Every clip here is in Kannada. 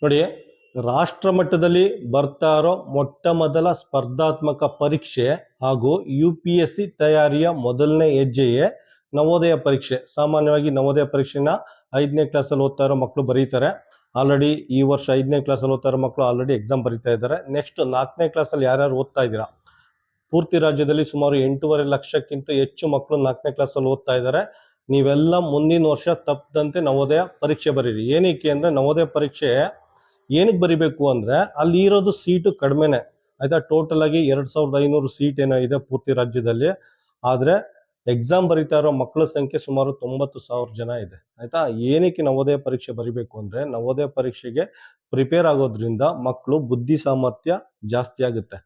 ನೋಡಿ, ರಾಷ್ಟ್ರ ಮಟ್ಟದಲ್ಲಿ ಬರ್ತಾ ಇರೋ ಮೊಟ್ಟ ಮೊದಲ ಸ್ಪರ್ಧಾತ್ಮಕ ಪರೀಕ್ಷೆ ಹಾಗೂ UPSC ತಯಾರಿಯ ಮೊದಲನೇ ಹೆಜ್ಜೆಯೇ ನವೋದಯ ಪರೀಕ್ಷೆ. ಸಾಮಾನ್ಯವಾಗಿ ನವೋದಯ ಪರೀಕ್ಷೆನ 5ನೇ ಕ್ಲಾಸಲ್ಲಿ ಓದ್ತಾ ಇರೋ ಮಕ್ಕಳು ಬರೀತಾರೆ. ಆಲ್ರೆಡಿ ಈ ವರ್ಷ 5ನೇ ಕ್ಲಾಸಲ್ಲಿ ಓದ್ತಾ ಇರೋ ಮಕ್ಕಳು ಆಲ್ರೆಡಿ ಎಕ್ಸಾಮ್ ಬರೀತಾ ಇದ್ದಾರೆ. ನೆಕ್ಸ್ಟ್ 4ನೇ ಕ್ಲಾಸಲ್ಲಿ ಯಾರ್ಯಾರು ಓದ್ತಾ ಇದ್ದೀರಾ, ಪೂರ್ತಿ ರಾಜ್ಯದಲ್ಲಿ ಸುಮಾರು 8.5 ಲಕ್ಷಕ್ಕಿಂತ ಹೆಚ್ಚು ಮಕ್ಕಳು 4ನೇ ಕ್ಲಾಸಲ್ಲಿ ಓದ್ತಾ ಇದ್ದಾರೆ. ನೀವೆಲ್ಲ ಮುಂದಿನ ವರ್ಷ ತಪ್ಪದಂತೆ ನವೋದಯ ಪರೀಕ್ಷೆ ಬರೀರಿ. ಏನಕ್ಕೆ ಅಂದ್ರೆ ನವೋದಯ ಪರೀಕ್ಷೆ ಏನಕ್ಕೆ ಬರಿಬೇಕು ಅಂದ್ರೆ ಅಲ್ಲಿ ಇರೋದು ಸೀಟು ಕಡಿಮೆನೆ ಆಯ್ತಾ. ಟೋಟಲ್ ಆಗಿ 2500 ಸೀಟ್ ಏನೋ ಇದೆ ಪೂರ್ತಿ ರಾಜ್ಯದಲ್ಲಿ. ಆದ್ರೆ ಎಕ್ಸಾಮ್ ಬರೀತಾ ಇರೋ ಮಕ್ಕಳ ಸಂಖ್ಯೆ ಸುಮಾರು 90,000 ಜನ ಇದೆ ಆಯ್ತಾ. ಏನಕ್ಕೆ ನವೋದಯ ಪರೀಕ್ಷೆ ಬರಿಬೇಕು ಅಂದ್ರೆ ನವೋದಯ ಪರೀಕ್ಷೆಗೆ ಪ್ರಿಪೇರ್ ಆಗೋದ್ರಿಂದ ಮಕ್ಕಳು ಬುದ್ಧಿ ಸಾಮರ್ಥ್ಯ ಜಾಸ್ತಿ ಆಗುತ್ತೆ,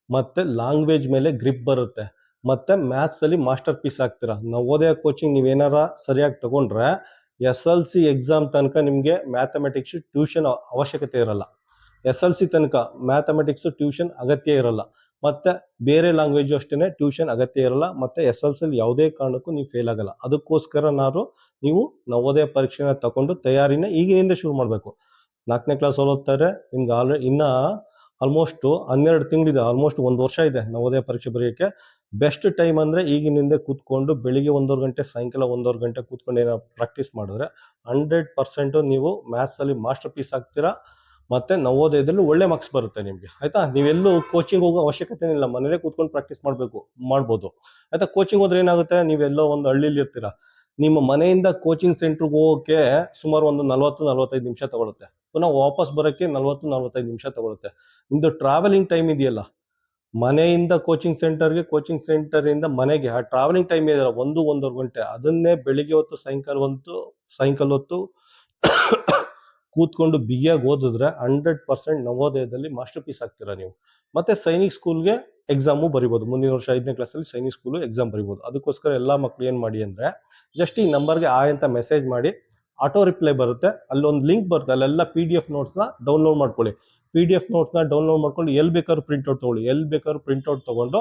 ಮತ್ತೆ ಲ್ಯಾಂಗ್ವೇಜ್ ಮೇಲೆ ಗ್ರಿಪ್ ಬರುತ್ತೆ, ಮತ್ತೆ ಮ್ಯಾಥ್ಸ್ ಅಲ್ಲಿ ಮಾಸ್ಟರ್ ಪೀಸ್ ಆಗ್ತೀರಾ. ನವೋದಯ ಕೋಚಿಂಗ್ ನೀವೇನಾರ ಸರಿಯಾಗಿ ತಗೊಂಡ್ರೆ SLC ಎಕ್ಸಾಮ್ ತನಕ ನಿಮಗೆ ಮ್ಯಾಥಮೆಟಿಕ್ಸ್ ಟ್ಯೂಷನ್ ಅವಶ್ಯಕತೆ ಇರಲ್ಲ. SLC ತನಕ ಮ್ಯಾಥಮೆಟಿಕ್ಸ್ ಟ್ಯೂಷನ್ ಅಗತ್ಯ ಇರಲ್ಲ, ಮತ್ತೆ ಬೇರೆ ಲ್ಯಾಂಗ್ವೇಜ್ ಅಷ್ಟೇ ಟ್ಯೂಷನ್ ಅಗತ್ಯ ಇರಲ್ಲ, ಮತ್ತೆ SLC ಯಾವುದೇ ಕಾರಣಕ್ಕೂ ನೀವು ಫೇಲ್ ಆಗಲ್ಲ. ಅದಕ್ಕೋಸ್ಕರ ನೀವು ನವೋದಯ ಪರೀಕ್ಷೆನ ತಗೊಂಡು ತಯಾರಿನ ಈಗಿನಿಂದ ಶುರು ಮಾಡಬೇಕು. 4ನೇ ಕ್ಲಾಸ್ ಓದ್ತಾರೆ, ನಿಮ್ಗೆ ಆಲ್ಮೋಸ್ಟ್ 12 ತಿಂಗಳಿದೆ, ಆಲ್ಮೋಸ್ಟ್ 1 ವರ್ಷ ಇದೆ ನವೋದಯ ಪರೀಕ್ಷೆ ಬರೆಯೋಕ್ಕೆ. ಬೆಸ್ಟ್ ಟೈಮ್ ಅಂದ್ರೆ ಈಗಿನಿಂದ ಕೂತ್ಕೊಂಡು ಬೆಳಿಗ್ಗೆ 1.5 ಗಂಟೆ ಸಾಯಂಕಾಲ 1.5 ಗಂಟೆ ಕೂತ್ಕೊಂಡು ಏನೋ ಪ್ರಾಕ್ಟೀಸ್ ಮಾಡಿದ್ರೆ 100% ನೀವು ಮ್ಯಾಥ್ಸ್ ಅಲ್ಲಿ ಮಾಸ್ಟರ್ ಪೀಸ್ ಆಗ್ತೀರಾ, ಮತ್ತೆ ನವೋದಯದಲ್ಲೂ ಒಳ್ಳೆ ಮಾರ್ಕ್ಸ್ ಬರುತ್ತೆ ನಿಮ್ಗೆ ಆಯ್ತಾ. ನೀವೆಲ್ಲೂ ಕೋಚಿಂಗ್ ಹೋಗೋ ಅವಶ್ಯಕತೆ ಇಲ್ಲ, ಮನೇಲೆ ಕೂತ್ಕೊಂಡು ಪ್ರಾಕ್ಟೀಸ್ ಮಾಡ್ಬೋದು ಆಯ್ತಾ. ಕೋಚಿಂಗ್ ಹೋದ್ರೆ ಏನಾಗುತ್ತೆ, ನೀವೆಲ್ಲೋ ಒಂದು ಹಳ್ಳಿಲಿ ಇರ್ತೀರಾ, ನಿಮ್ಮ ಮನೆಯಿಂದ ಕೋಚಿಂಗ್ ಸೆಂಟರ್ಗೆ ಹೋಗೋಕೆ ಸುಮಾರು ಒಂದು 40-45 ನಿಮಿಷ ತಗೊಳುತ್ತೆ, ಪುನಃ ವಾಪಸ್ ಬರೋಕ್ಕೆ 40-45 ನಿಮಿಷ ತಗೊಳುತ್ತೆ. ನಿಮ್ದು ಟ್ರಾವೆಲಿಂಗ್ ಟೈಮ್ ಇದೆಯಲ್ಲ, ಮನೆಯಿಂದ ಕೋಚಿಂಗ್ ಸೆಂಟರ್ಗೆ, ಕೋಚಿಂಗ್ ಸೆಂಟರ್ ಇಂದ ಮನೆಗೆ, ಆ ಟ್ರಾವೆಲಿಂಗ್ ಟೈಮ್ ಇದೆಯಲ್ಲ 1-1.5 ಗಂಟೆ, ಅದನ್ನೇ ಬೆಳಿಗ್ಗೆ ಹೊತ್ತು ಸಾಯಂಕಾಲ ಹೊತ್ತು ಕೂತ್ಕೊಂಡು ಬಿಗಿಯಾಗಿ ಓದಿದ್ರೆ 100% ನವೋದಯದಲ್ಲಿ ಮಾಸ್ಟರ್ ಪೀಸ್ ಆಗ್ತೀರಾ ನೀವು. ಮತ್ತೆ ಸೈನಿಕ್ ಸ್ಕೂಲ್ಗೆ ಎಕ್ಸಾಮು ಬರಿಬೋದು, ಮುಂದಿನ ವರ್ಷ 5ನೇ ಕ್ಲಾಸಲ್ಲಿ ಸೈನಿಕ್ ಸ್ಕೂಲ್ ಎಕ್ಸಾಮ್ ಬರಿಬೋದು. ಅದಕ್ಕೋಸ್ಕರ ಎಲ್ಲಾ ಮಕ್ಳು ಏನ್ ಮಾಡಿ ಅಂದ್ರೆ ಜಸ್ಟ್ ಈ ನಂಬರ್ಗೆ ಅಂತ ಮೆಸೇಜ್ ಮಾಡಿ, ಆಟೋ ರಿಪ್ಲೈ ಬರುತ್ತೆ, ಅಲ್ಲೊಂದು ಲಿಂಕ್ ಬರುತ್ತೆ, ಅಲ್ಲೆಲ್ಲ PDF ನೋಟ್ಸ್ನ ಡೌನ್ಲೋಡ್ ಮಾಡ್ಕೊಳ್ಳಿ. PDF ನೋಟ್ಸ್ನ ಡೌನ್ಲೋಡ್ ಮಾಡ್ಕೊಂಡು ಎಲ್ಲಿ ಬೇಕಾದ್ರೂ ಪ್ರಿಂಟ್ಔಟ್ ತಗೊಳ್ಳಿ, ಎಲ್ಲಿ ಬೇಕಾದ್ರೂ ಪ್ರಿಂಟ್ಔಟ್ ತಗೊಂಡು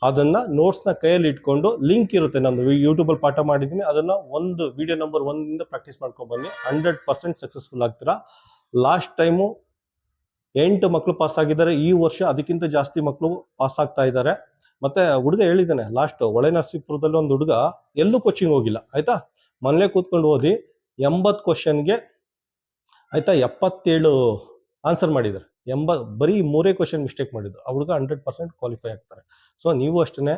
ಅದನ್ನ ನೋಟ್ಸ್ನ ಕೈಯಲ್ಲಿ ಇಟ್ಕೊಂಡು, ಲಿಂಕ್ ಇರುತ್ತೆ ನಮ್ದು ಯೂಟ್ಯೂಬಲ್ಲಿ ಪಾಠ ಮಾಡಿದ್ದೀನಿ, ಅದನ್ನ ಒಂದು ವಿಡಿಯೋ ನಂಬರ್ 1 ಪ್ರಾಕ್ಟೀಸ್ ಮಾಡ್ಕೊಂಡು ಬನ್ನಿ, 100% ಸಕ್ಸಸ್ಫುಲ್ ಆಗ್ತೀರಾ. ಲಾಸ್ಟ್ ಟೈಮು 8 ಮಕ್ಕಳು ಪಾಸ್ ಆಗಿದ್ದಾರೆ, ಈ ವರ್ಷ ಅದಕ್ಕಿಂತ ಜಾಸ್ತಿ ಮಕ್ಕಳು ಪಾಸ್ ಆಗ್ತಾ ಇದ್ದಾರೆ. ಮತ್ತೆ ಹುಡುಗ ಹೇಳಿದ್ದಾನೆ, ಲಾಸ್ಟ್ ಹೊಳೆ ನರಸೀಪುರದಲ್ಲಿ ಒಂದು ಹುಡುಗ ಎಲ್ಲೂ ಕೋಚಿಂಗ್ ಹೋಗಿಲ್ಲ ಆಯ್ತಾ, ಮನೇಲೆ ಕೂತ್ಕೊಂಡು ಓದಿ 80 ಕ್ವಶನ್ಗೆ ಆಯ್ತಾ 77 ಆನ್ಸರ್ ಮಾಡಿದ್ದಾರೆ. ಬರೀ 3 ಕ್ವಶನ್ ಮಿಸ್ಟೇಕ್ ಮಾಡಿದ್ರು, ಆ ಹುಡುಗ 100% ಕ್ವಾಲಿಫೈ ಆಗ್ತಾರೆ. ಸೊ ನೀವು ಅಷ್ಟೇ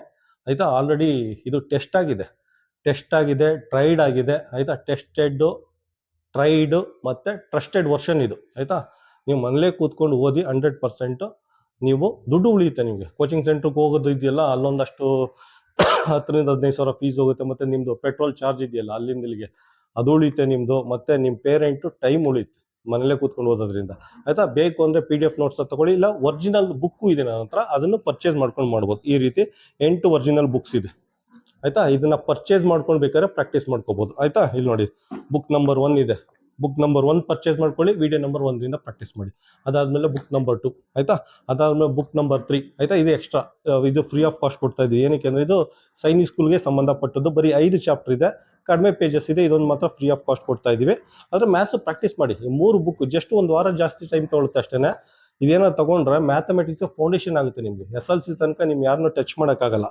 ಆಯ್ತಾ. ಆಲ್ರೆಡಿ ಇದು ಟೆಸ್ಟ್ ಆಗಿದೆ, ಟ್ರೈಡ್ ಆಗಿದೆ ಆಯ್ತಾ. ಟೆಸ್ಟೆಡ್, ಟ್ರೈಡ್ ಮತ್ತೆ ಟ್ರಸ್ಟೆಡ್ ವರ್ಷನ್ ಇದು ಆಯ್ತಾ. ನೀವು ಮನೇಲೆ ಕೂತ್ಕೊಂಡು ಓದಿ 100% ನೀವು ದುಡ್ಡು ಉಳಿಯುತ್ತೆ ನಿಮಗೆ. ಕೋಚಿಂಗ್ ಸೆಂಟರ್ಗೆ ಹೋಗೋದು ಇದೆಯಲ್ಲ, ಅಲ್ಲೊಂದಷ್ಟು 10,000-15,000 ಸಾವಿರ ಫೀಸ್ ಹೋಗುತ್ತೆ, ಮತ್ತೆ ನಿಮ್ದು ಪೆಟ್ರೋಲ್ ಚಾರ್ಜ್ ಇದೆಯಲ್ಲ ಅಲ್ಲಿಂದ ಇಲ್ಲಿಗೆ ಅದು ಉಳಿಯುತ್ತೆ ನಿಮ್ದು, ಮತ್ತೆ ನಿಮ್ಮ ಪೇರೆಂಟು ಟೈಮ್ ಉಳಿಯುತ್ತೆ ಮನೇಲೆ ಕೂತ್ಕೊಂಡು ಓದೋದ್ರಿಂದ ಆಯ್ತಾ. ಬೇಕು ಅಂದ್ರೆ PDF ನೋಟ್ಸ್ ತಗೊಳ್ಳಿ, ಇಲ್ಲ ಒರಿಜಿನಲ್ ಬುಕ್ಕು ಇದೆ ನನ್ನ ಹತ್ರ, ಅದನ್ನು ಪರ್ಚೇಸ್ ಮಾಡ್ಕೊಂಡು ಮಾಡ್ಬೋದು. ಈ ರೀತಿ 8 ಒರಿಜಿನಲ್ ಬುಕ್ಸ್ ಇದೆ ಆಯ್ತಾ. ಇದನ್ನ ಪರ್ಚೇಸ್ ಮಾಡ್ಕೊಂಡು ಬೇಕಾದ್ರೆ ಪ್ರಾಕ್ಟೀಸ್ ಮಾಡ್ಕೋಬಹುದು ಆಯ್ತಾ. ಇಲ್ಲಿ ನೋಡಿ, ಬುಕ್ ನಂಬರ್ 1 ಇದೆ, ಬುಕ್ ನಂಬರ್ 1 ಪರ್ಚೇಸ್ ಮಾಡ್ಕೊಳ್ಳಿ, ವಿಡಿಯೋ ನಂಬರ್ 1 ಪ್ರಾಕ್ಟೀಸ್ ಮಾಡಿ. ಅದಾದ್ಮೇಲೆ ಬುಕ್ ನಂಬರ್ 2 ಆಯ್ತಾ, ಅದಾದ್ಮೇಲೆ ಬುಕ್ ನಂಬರ್ 3 ಆಯ್ತಾ. ಇದು ಎಕ್ಸ್ಟ್ರಾ, ಇದು ಫ್ರೀ ಆಫ್ ಕಾಸ್ಟ್ ಕೊಡ್ತಾ ಇದ್ದೀವಿ. ಏನಕ್ಕೆ ಅಂದ್ರೆ ಇದು ಸೈನಿಕ್ ಸ್ಕೂಲ್ಗೆ ಸಂಬಂಧಪಟ್ಟದ್ದು, ಬರೀ 5 ಚಾಪ್ಟರ್ ಇದೆ, ಕಡಿಮೆ ಪೇಜಸ್ ಇದೆ, ಇದೊಂದು ಮಾತ್ರ ಫ್ರೀ ಆಫ್ ಕಾಸ್ಟ್ ಕೊಡ್ತಾ ಇದೀವಿ. ಆದ್ರೆ ಮ್ಯಾಥ್ಸ್ ಪ್ರಾಕ್ಟೀಸ್ ಮಾಡಿ, 3 ಬುಕ್ ಜಸ್ಟ್ 1 ವಾರ ಜಾಸ್ತಿ ಟೈಮ್ ತಗೊಳುತ್ತೆ ಅಷ್ಟೇನೆ. ಇದೇನೋ ತಗೊಂಡ್ರೆ ಮ್ಯಾಥಮೆಟಿಕ್ಸ್ ಫೌಂಡೇಶನ್ ಆಗುತ್ತೆ ನಿಮ್ಗೆ, SLC ತನಕ ನಿಮ್ ಯಾರನ್ನೂ ಟಚ್ ಮಾಡೋಕ್ಕಾಗಲ್ಲ.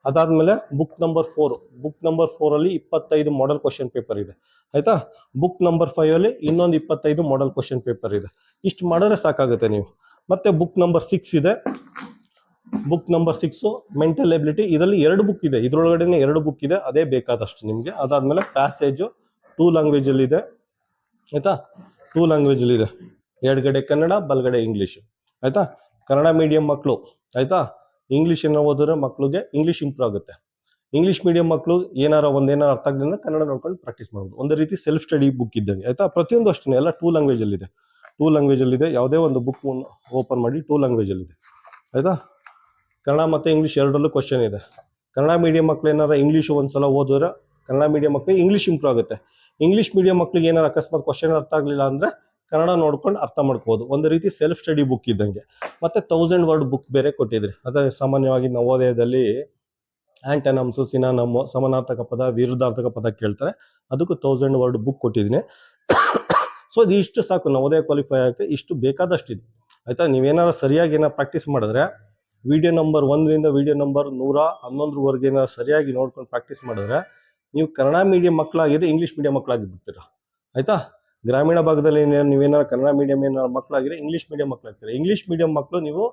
ಅದಾದ್ಮೇಲೆ ಬುಕ್ ನಂಬರ್ 4 ಅಲ್ಲಿ 25 ಮಾಡೆಲ್ ಕ್ವಶನ್ ಪೇಪರ್ ಇದೆ ಆಯ್ತಾ. ಬುಕ್ ನಂಬರ್ 5 ಅಲ್ಲಿ ಇನ್ನೊಂದು 25 ಮಾಡೆಲ್ ಕ್ವಶನ್ ಪೇಪರ್ ಇದೆ. ಇಷ್ಟು ಮಾಡಿದ್ರೆ ಸಾಕಾಗುತ್ತೆ ನೀವು. ಮತ್ತೆ ಬುಕ್ ನಂಬರ್ 6 ಇದೆ, ಬುಕ್ ನಂಬರ್ 6 ಮೆಂಟಲ್ ಎಬಿಲಿಟಿ, ಇದರಲ್ಲಿ 2 ಬುಕ್ ಇದೆ, ಇದ್ರೊಳಗಡೆ 2 ಬುಕ್ ಇದೆ, ಅದೇ ಬೇಕಾದಷ್ಟು ನಿಮ್ಗೆ. ಅದಾದ್ಮೇಲೆ ಪ್ಯಾಸೇಜ್ 2 ಲ್ಯಾಂಗ್ವೇಜ್ ಅಲ್ಲಿ ಇದೆ ಆಯ್ತಾ, 2 ಲ್ಯಾಂಗ್ವೇಜ್ ಅಲ್ಲಿ ಇದೆ, ಎಡಗಡೆ ಕನ್ನಡ ಬಲಗಡೆ ಇಂಗ್ಲಿಷ್ ಆಯ್ತಾ. ಕನ್ನಡ ಮೀಡಿಯಂ ಮಕ್ಕಳು ಆಯ್ತಾ, ಇಂಗ್ಲಿಷ್ ಏನೋ ಓದಿದ್ರೆ ಮಕ್ಕಳಿಗೆ ಇಂಗ್ಲಿಷ್ ಇಂಪ್ರೂವ್ ಆಗುತ್ತೆ. ಇಂಗ್ಲಿಷ್ ಮೀಡಿಯಂ ಮಕ್ಕಳು ಏನಾರ ಅರ್ಥ ಆಗಲಿಲ್ಲ ಕನ್ನಡ ನೋಡ್ಕೊಂಡು ಪ್ರಾಕ್ಟೀಸ್ ಮಾಡೋದು. ಒಂದು ರೀತಿ ಸೆಲ್ಫ್ ಸ್ಟಡಿ ಬುಕ್ ಇದ್ದಂಗೆ ಆಯ್ತಾ. ಪ್ರತಿಯೊಂದು ಅಷ್ಟೇ, ಎಲ್ಲ 2 ಲ್ಯಾಂಗ್ವೇಜ್ ಅಲ್ಲಿ ಇದೆ, 2 ಲ್ಯಾಂಗ್ವೇಜ್ ಅಲ್ಲಿ ಇದೆ. ಯಾವುದೇ ಒಂದು ಬುಕ್ ಓಪನ್ ಮಾಡಿ 2 ಲ್ಯಾಂಗ್ವೇಜ್ ಅಲ್ಲಿ ಇದೆ ಆಯ್ತಾ. ಕನ್ನಡ ಮತ್ತೆ ಇಂಗ್ಲಿಷ್ ಎರಡರಲ್ಲೂ ಕ್ವಶನ್ ಇದೆ. ಕನ್ನಡ ಮೀಡಿಯಂ ಮಕ್ಳು ಏನಾರ ಇಂಗ್ಲಿಷ್ ಒಂದ್ಸಲ ಓದಿದ್ರೆ ಕನ್ನಡ ಮೀಡಿಯಂ ಮಕ್ಳಿಗೆ ಇಂಗ್ಲಿಷ್ ಇಂಪ್ರೂವ್ ಆಗುತ್ತೆ. ಇಂಗ್ಲಿಷ್ ಮೀಡಿಯಂ ಮಕ್ಳಿಗೆ ಏನಾರ ಅಕಸ್ಮಾತ್ ಕ್ವಶನ್ ಅರ್ಥ ಆಗಲಿಲ್ಲ ಅಂದ್ರೆ ಕನ್ನಡ ನೋಡ್ಕೊಂಡು ಅರ್ಥ ಮಾಡ್ಕೋಬಹುದು. ಒಂದು ರೀತಿ ಸೆಲ್ಫ್ ಸ್ಟಡಿ ಬುಕ್ ಇದ್ದಂಗೆ. ಮತ್ತೆ 1000 ವರ್ಡ್ ಬುಕ್ ಬೇರೆ ಕೊಟ್ಟಿದ್ರಿ. ಅದೇ ಸಾಮಾನ್ಯವಾಗಿ ನವೋದಯದಲ್ಲಿ ಆಂಟನಮ್ಸ್, ಸಿನಾನಮ್, ಸಮಾನಾರ್ಥಕ ಪದ, ವಿರುದ್ಧಾರ್ಥಕ ಪದ ಕೇಳ್ತಾರೆ, ಅದಕ್ಕೂ 1000 ವರ್ಡ್ ಬುಕ್ ಕೊಟ್ಟಿದ್ದೀನಿ. ಸೊ ಇದು ಇಷ್ಟು ಸಾಕು ನವೋದಯ ಕ್ವಾಲಿಫೈ ಆಗೋಕ್ಕೆ, ಇಷ್ಟು ಬೇಕಾದಷ್ಟಿದೆ ಆಯಿತಾ. ನೀವೇನಾರು ಸರಿಯಾಗಿ ಏನಾರು ಪ್ರಾಕ್ಟೀಸ್ ಮಾಡಿದ್ರೆ ವಿಡಿಯೋ ನಂಬರ್ 1ರಿಂದ ವಿಡಿಯೋ ನಂಬರ್ 111ವರೆಗೆ ಏನಾರು ಸರಿಯಾಗಿ ನೋಡ್ಕೊಂಡು ಪ್ರಾಕ್ಟೀಸ್ ಮಾಡಿದ್ರೆ ನೀವು ಕನ್ನಡ ಮೀಡಿಯಂ ಮಕ್ಕಳಾಗಿದ್ರೆ ಇಂಗ್ಲೀಷ್ ಮೀಡಿಯಂ ಮಕ್ಕಳಾಗಿ ಬಿಡ್ತೀರಾ ಆಯಿತಾ. ಗ್ರಾಮೀಣ ಭಾಗದಲ್ಲಿ ನೀವೇನಾರು ಕನ್ನಡ ಮೀಡಿಯಂ ಏನಾರು ಮಕ್ಕಳಾಗಿದ್ರೆ ಇಂಗ್ಲೀಷ್ ಮೀಡಿಯಂ ಮಕ್ಕಳಾಗ್ತೀರಾ. ಇಂಗ್ಲೀಷ್ ಮೀಡಿಯಂ ಮಕ್ಕಳು ನೀವು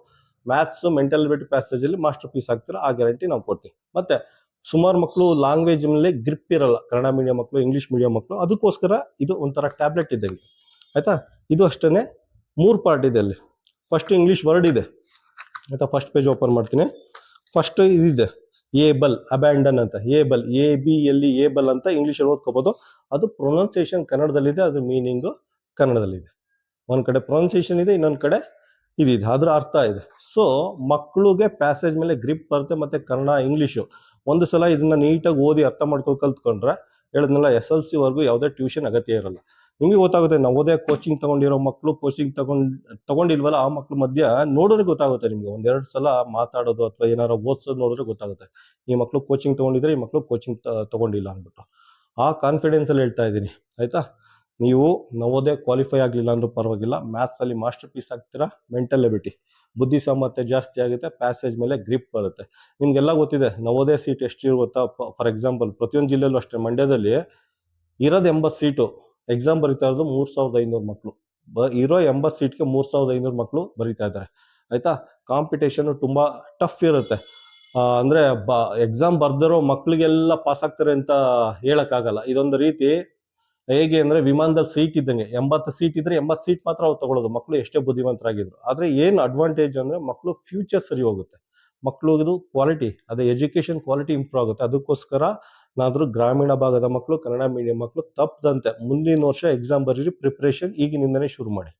ಮ್ಯಾಥ್ಸ್ ಮೆಂಟಲ್ ಎಬಿಲಿಟಿ ಪ್ಯಾಸೇಜಲ್ಲಿ ಮಾಸ್ಟರ್ ಪೀಸ್ ಆಗ್ತೀರಾ, ಆ ಗ್ಯಾರಂಟಿ ನಾವು ಕೊಡ್ತೀವಿ. ಮತ್ತೆ ಸುಮಾರು ಮಕ್ಕಳು ಲ್ಯಾಂಗ್ವೇಜ್ ಮೇಲೆ ಗ್ರಿಪ್ ಇರಲ್ಲ, ಕನ್ನಡ ಮೀಡಿಯಂ ಮಕ್ಕಳು ಇಂಗ್ಲೀಷ್ ಮೀಡಿಯಂ ಮಕ್ಕಳು, ಅದಕ್ಕೋಸ್ಕರ ಇದು ಒಂಥರ ಟ್ಯಾಬ್ಲೆಟ್ ಇದ್ದಂಗೆ ಆಯಿತಾ. ಇದು ಅಷ್ಟೇ 3 ಪಾರ್ಟ್ ಇದೆ ಅಲ್ಲಿ. ಫಸ್ಟ್ ಇಂಗ್ಲೀಷ್ ವರ್ಡ್ ಇದೆ ಆಯಿತಾ, ಫಸ್ಟ್ ಪೇಜ್ ಓಪನ್ ಮಾಡ್ತೀನಿ. ಫಸ್ಟ್ ಇದಿದೆ ಏಬಲ್ ಅಬ್ಯಾಂಡನ್ ಅಂತ, ಏಬಲ್ ABLE ಏಬಲ್ ಅಂತ ಇಂಗ್ಲೀಷಲ್ಲಿ ಓದ್ಕೋಬೋದು. ಅದು ಪ್ರೊನೌನ್ಸಿಯೇಷನ್ ಕನ್ನಡದಲ್ಲಿದೆ, ಅದ್ರ ಮೀನಿಂಗು ಕನ್ನಡದಲ್ಲಿದೆ. ಒಂದು ಕಡೆ ಪ್ರೊನೌನ್ಸಿಯೇಷನ್ ಇದೆ, ಇನ್ನೊಂದು ಕಡೆ ಇದಿದೆ, ಅದರ ಅರ್ಥ ಇದೆ. ಸೊ ಮಕ್ಕಳಿಗೆ ಪ್ಯಾಸೇಜ್ ಮೇಲೆ ಗ್ರಿಪ್ ಬರುತ್ತೆ. ಮತ್ತು ಕನ್ನಡ ಇಂಗ್ಲೀಷು ಒಂದು ಸಲ ಇದನ್ನ ನೀಟಾಗಿ ಓದಿ ಅರ್ಥ ಮಾಡ್ಕೊಂಡು ಕಲ್ತ್ಕೊಂಡ್ರೆ ಹೇಳಿದ್ನಲ್ಲ SLC ಯಾವುದೇ ಟ್ಯೂಷನ್ ಅಗತ್ಯ ಇರಲ್ಲ. ನಿಮಗೆ ಗೊತ್ತಾಗುತ್ತೆ, ನವೋದಯ ಕೋಚಿಂಗ್ ತಗೊಂಡಿರೋ ಮಕ್ಕಳು ಕೋಚಿಂಗ್ ತಗೊಂಡಿಲ್ವಲ್ಲ ಆ ಮಕ್ಳ ಮಧ್ಯ ನೋಡಿದ್ರೆ ಗೊತ್ತಾಗುತ್ತೆ ನಿಮಗೆ. 1-2 ಸಲ ಮಾತಾಡೋದು ಅಥವಾ ಏನಾರು ಓದಿಸೋದು ನೋಡಿದ್ರೆ ಗೊತ್ತಾಗುತ್ತೆ ಈ ಮಕ್ಕಳು ಕೋಚಿಂಗ್ ತಗೊಂಡಿದ್ರೆ, ಈ ಮಕ್ಕಳು ಕೋಚಿಂಗ್ ತಗೊಂಡಿಲ್ಲ ಅಂದ್ಬಿಟ್ಟು. ಆ ಕಾನ್ಫಿಡೆನ್ಸಲ್ಲಿ ಹೇಳ್ತಾ ಇದ್ದೀನಿ ಆಯಿತಾ. ನೀವು ನವೋದಯ ಕ್ವಾಲಿಫೈ ಆಗಲಿಲ್ಲ ಅಂದ್ರೂ ಪರವಾಗಿಲ್ಲ, ಮ್ಯಾಥ್ಸಲ್ಲಿ ಮಾಸ್ಟರ್ ಪೀಸ್ ಆಗ್ತೀರಾ. ಮೆಂಟಲ್ ಎಬಿಲಿಟಿ ಬುದ್ಧಿ ಸಾಮರ್ಥ್ಯ ಜಾಸ್ತಿ ಆಗುತ್ತೆ, ಪ್ಯಾಸೇಜ್ ಮೇಲೆ ಗ್ರಿಪ್ ಬರುತ್ತೆ. ನಿಮಗೆಲ್ಲ ಗೊತ್ತಿದೆ ನವೋದಯ ಸೀಟ್ ಎಷ್ಟು ಗೊತ್ತಾ. ಫಾರ್ ಎಕ್ಸಾಂಪಲ್ ಪ್ರತಿಯೊಂದು ಜಿಲ್ಲೆಯಲ್ಲೂ ಅಷ್ಟೇ, ಮಂಡ್ಯದಲ್ಲಿ ಇರೋದು 80 ಸೀಟು, ಎಕ್ಸಾಮ್ ಬರೀತಾ ಇರೋದು 3500 ಮಕ್ಕಳು. ಇರೋ 80 ಸೀಟ್ಗೆ 3500 ಮಕ್ಕಳು ಬರೀತಾ ಇದ್ದಾರೆ ಆಯಿತಾ. ಕಾಂಪಿಟೇಷನ್ ತುಂಬ ಟಫ್ ಇರುತ್ತೆ. ಅಂದರೆ ಎಕ್ಸಾಮ್ ಬರ್ದಿರೋ ಮಕ್ಕಳಿಗೆಲ್ಲ ಪಾಸ್ ಆಗ್ತಾರೆ ಅಂತ ಹೇಳೋಕ್ಕಾಗಲ್ಲ. ಇದೊಂದು ರೀತಿ ಹೇಗೆ ಅಂದರೆ ವಿಮಾನದಲ್ಲಿ ಸೀಟ್ ಇದ್ದಂಗೆ, 80 ಸೀಟ್ ಇದ್ರೆ 80 ಸೀಟ್ ಮಾತ್ರ ಅವ್ರು ತಗೊಳ್ಳೋದು, ಮಕ್ಕಳು ಎಷ್ಟೇ ಬುದ್ಧಿವಂತರಾಗಿದ್ರು. ಆದರೆ ಏನು ಅಡ್ವಾಂಟೇಜ್ ಅಂದರೆ ಮಕ್ಕಳು ಫ್ಯೂಚರ್ ಸರಿ ಹೋಗುತ್ತೆ, ಮಕ್ಕಳಿದು ಕ್ವಾಲಿಟಿ, ಅದೇ ಎಜುಕೇಷನ್ ಕ್ವಾಲಿಟಿ ಇಂಪ್ರೂವ್ ಆಗುತ್ತೆ. ಅದಕ್ಕೋಸ್ಕರ ನಾದರೂ ಗ್ರಾಮೀಣ ಭಾಗದ ಮಕ್ಕಳು, ಕನ್ನಡ ಮೀಡಿಯಂ ಮಕ್ಕಳು ತಪ್ಪದಂತೆ ಮುಂದಿನ ವರ್ಷ ಎಕ್ಸಾಮ್ ಬರೀರಿ, ಪ್ರಿಪ್ರೇಷನ್ ಈಗಿನಿಂದನೇ ಶುರು ಮಾಡಿ.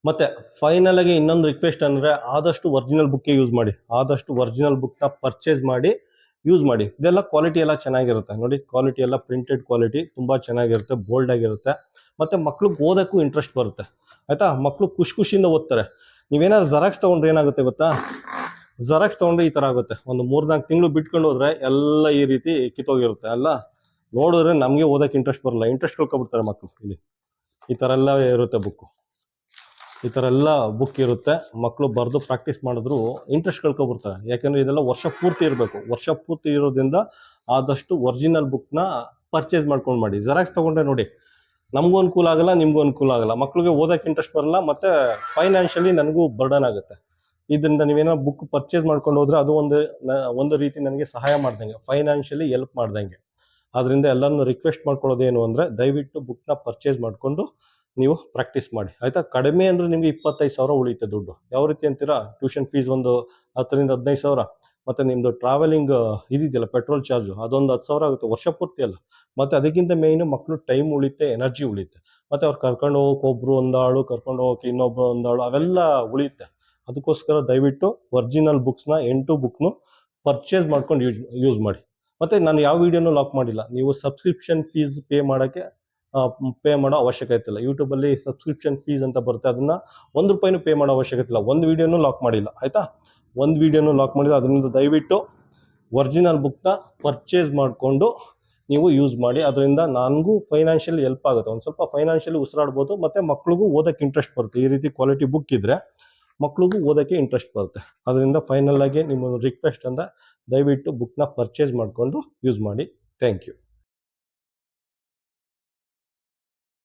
ಮತ್ತೆ ಫೈನಲ್ ಆಗಿ ಇನ್ನೊಂದು ರಿಕ್ವೆಸ್ಟ್ ಅಂದರೆ ಆದಷ್ಟು ಒರಿಜಿನಲ್ ಬುಕ್ಕೆ ಯೂಸ್ ಮಾಡಿ, ಆದಷ್ಟು ಒರಿಜಿನಲ್ ಬುಕ್ನ ಪರ್ಚೇಸ್ ಮಾಡಿ ಯೂಸ್ ಮಾಡಿ. ಇದೆಲ್ಲ ಕ್ವಾಲಿಟಿ ಎಲ್ಲ ಚೆನ್ನಾಗಿರುತ್ತೆ ನೋಡಿ, ಕ್ವಾಲಿಟಿ ಎಲ್ಲ ಪ್ರಿಂಟೆಡ್ ಕ್ವಾಲಿಟಿ ತುಂಬ ಚೆನ್ನಾಗಿರುತ್ತೆ, ಬೋಲ್ಡ್ ಆಗಿರುತ್ತೆ. ಮತ್ತು ಮಕ್ಳಿಗೆ ಓದೋಕ್ಕೂ ಇಂಟ್ರೆಸ್ಟ್ ಬರುತ್ತೆ ಆಯಿತಾ. ಮಕ್ಕಳು ಖುಷಿಯಿಂದ ಓದ್ತಾರೆ. ನೀವೇನಾದ್ರು ಜೆರಾಕ್ಸ್ ತೊಗೊಂಡ್ರೆ ಏನಾಗುತ್ತೆ ಗೊತ್ತಾ, ಜೆರಾಕ್ಸ್ ತೊಗೊಂಡ್ರೆ ಈ ಥರ ಆಗುತ್ತೆ. ಒಂದು 3-4 ತಿಂಗಳು ಬಿಟ್ಕೊಂಡು ಹೋದ್ರೆ ಎಲ್ಲ ಈ ರೀತಿ ಕಿತ್ತೋಗಿರುತ್ತೆ ಅಲ್ಲ, ನೋಡಿದ್ರೆ ನಮಗೆ ಓದೋಕ್ಕೆ ಇಂಟ್ರೆಸ್ಟ್ ಬರಲ್ಲ, ಇಂಟ್ರೆಸ್ಟ್ ಕಳ್ಕೊಬಿಡ್ತಾರೆ ಮಕ್ಕಳು. ಇಲ್ಲಿ ಈ ಥರ ಎಲ್ಲ ಇರುತ್ತೆ ಬುಕ್ಕು, ಈ ಥರ ಎಲ್ಲ ಬುಕ್ ಇರುತ್ತೆ. ಮಕ್ಕಳು ಬರೆದು ಪ್ರಾಕ್ಟೀಸ್ ಮಾಡಿದ್ರು ಇಂಟ್ರೆಸ್ಟ್ ಕಳ್ಕೊಬಿಡ್ತಾರೆ. ಯಾಕೆಂದರೆ ಇದೆಲ್ಲ ವರ್ಷ ಪೂರ್ತಿ ಇರಬೇಕು. ವರ್ಷ ಪೂರ್ತಿ ಇರೋದ್ರಿಂದ ಆದಷ್ಟು ಒರಿಜಿನಲ್ ಬುಕ್ನ ಪರ್ಚೇಸ್ ಮಾಡ್ಕೊಂಡು ಮಾಡಿ. ಜೆರಾಕ್ಸ್ ತೊಗೊಂಡ್ರೆ ನೋಡಿ ನಮಗೂ ಅನುಕೂಲ ಆಗಲ್ಲ, ನಿಮಗೂ ಅನುಕೂಲ ಆಗಲ್ಲ, ಮಕ್ಕಳಿಗೆ ಓದೋಕ್ಕೆ ಇಂಟ್ರೆಸ್ಟ್ ಬರಲ್ಲ, ಮತ್ತು ಫೈನಾನ್ಷಿಯಲಿ ನನಗೂ ಬರ್ಡನ್ ಆಗುತ್ತೆ. ಇದರಿಂದ ನೀವೇನೋ ಬುಕ್ ಪರ್ಚೇಸ್ ಮಾಡ್ಕೊಂಡು ಹೋದ್ರೆ ಅದು ಒಂದು ರೀತಿ ನನಗೆ ಸಹಾಯ ಮಾಡ್ದಂಗೆ, ಫೈನಾನ್ಷಿಯಲಿ ಹೆಲ್ಪ್ ಮಾಡ್ದಂಗೆ. ಆದ್ದರಿಂದ ಎಲ್ಲರನ್ನು ರಿಕ್ವೆಸ್ಟ್ ಮಾಡ್ಕೊಳ್ಳೋದೇನು ಅಂದರೆ ದಯವಿಟ್ಟು ಬುಕ್ನ ಪರ್ಚೇಸ್ ಮಾಡಿಕೊಂಡು ನೀವು ಪ್ರಾಕ್ಟೀಸ್ ಮಾಡಿ ಆಯಿತಾ. ಕಡಿಮೆ ಅಂದರೆ ನಿಮಗೆ 25,000 ಉಳಿಯುತ್ತೆ ದುಡ್ಡು. ಯಾವ ರೀತಿ ಅಂತೀರಾ, ಟ್ಯೂಷನ್ ಫೀಸ್ ಒಂದು 10,000-15,000, ಮತ್ತು ನಿಮ್ಮದು ಟ್ರಾವೆಲಿಂಗ್ ಇದೆಯಲ್ಲ ಪೆಟ್ರೋಲ್ ಚಾರ್ಜು ಅದೊಂದು 10,000 ಆಗುತ್ತೆ ವರ್ಷ ಪೂರ್ತಿ ಅಲ್ಲ. ಮತ್ತು ಅದಕ್ಕಿಂತ ಮೇಯ್ನು ಮಕ್ಕಳು ಟೈಮ್ ಉಳಿಯುತ್ತೆ, ಎನರ್ಜಿ ಉಳಿಯುತ್ತೆ. ಮತ್ತು ಅವ್ರು ಕರ್ಕೊಂಡು ಹೋಗೋಕೆ ಒಬ್ಬರು ಒಂದಾಳು, ಕರ್ಕೊಂಡು ಹೋಗೋಕೆ ಇನ್ನೊಬ್ಬರು ಒಂದಾಳು, ಅವೆಲ್ಲ ಉಳಿಯುತ್ತೆ. ಅದಕ್ಕೋಸ್ಕರ ದಯವಿಟ್ಟು ಒರಿಜಿನಲ್ ಬುಕ್ಸ್ನ 8 ಬುಕ್ನು ಪರ್ಚೇಸ್ ಮಾಡ್ಕೊಂಡು ಯೂಸ್ ಮಾಡಿ. ಮತ್ತು ನಾನು ಯಾವ ವೀಡಿಯೋನೂ ಲಾಕ್ ಮಾಡಿಲ್ಲ, ನೀವು ಸಬ್ಸ್ಕ್ರಿಪ್ಷನ್ ಫೀಸ್ ಪೇ ಮಾಡೋ ಅವಶ್ಯಕತೆ ಇಲ್ಲ. ಯೂಟ್ಯೂಬಲ್ಲಿ ಸಬ್ಸ್ಕ್ರಿಪ್ಷನ್ ಫೀಸ್ ಅಂತ ಬರುತ್ತೆ, ಅದನ್ನು ₹1 ಪೇ ಮಾಡೋ ಅವಶ್ಯಕತೆ ಇಲ್ಲ. ಒಂದು ವೀಡಿಯೋನೂ ಲಾಕ್ ಮಾಡಿಲ್ಲ ಆಯಿತಾ, ಒಂದು ವೀಡಿಯೋನೂ ಲಾಕ್ ಮಾಡಿಲ್ಲ. ಅದರಿಂದ ದಯವಿಟ್ಟು ಒರಿಜಿನಲ್ ಬುಕ್ನ ಪರ್ಚೇಸ್ ಮಾಡಿಕೊಂಡು ನೀವು ಯೂಸ್ ಮಾಡಿ. ಅದರಿಂದ ನನಗೂ ಫೈನಾನ್ಷಿಯಲಿ ಹೆಲ್ಪ್ ಆಗುತ್ತೆ, ಒಂದು ಸ್ವಲ್ಪ ಫೈನಾನ್ಷಿಯಲಿ ಉಸಿರಾಡ್ಬೋದು, ಮತ್ತು ಮಕ್ಳಿಗೂ ಓದೋಕ್ಕೆ ಇಂಟ್ರೆಸ್ಟ್ ಬರುತ್ತೆ. ಈ ರೀತಿ ಕ್ವಾಲಿಟಿ ಬುಕ್ ಇದ್ದರೆ ಮಕ್ಳಿಗೂ ಓದೋಕ್ಕೆ ಇಂಟ್ರೆಸ್ಟ್ ಬರುತ್ತೆ. ಅದರಿಂದ ಫೈನಲ್ ಆಗಿ ನಿಮ್ಮ ರಿಕ್ವೆಸ್ಟ್ ಅಂದರೆ ದಯವಿಟ್ಟು ಬುಕ್ನ ಪರ್ಚೇಸ್ ಮಾಡಿಕೊಂಡು ಯೂಸ್ ಮಾಡಿ. Thank you.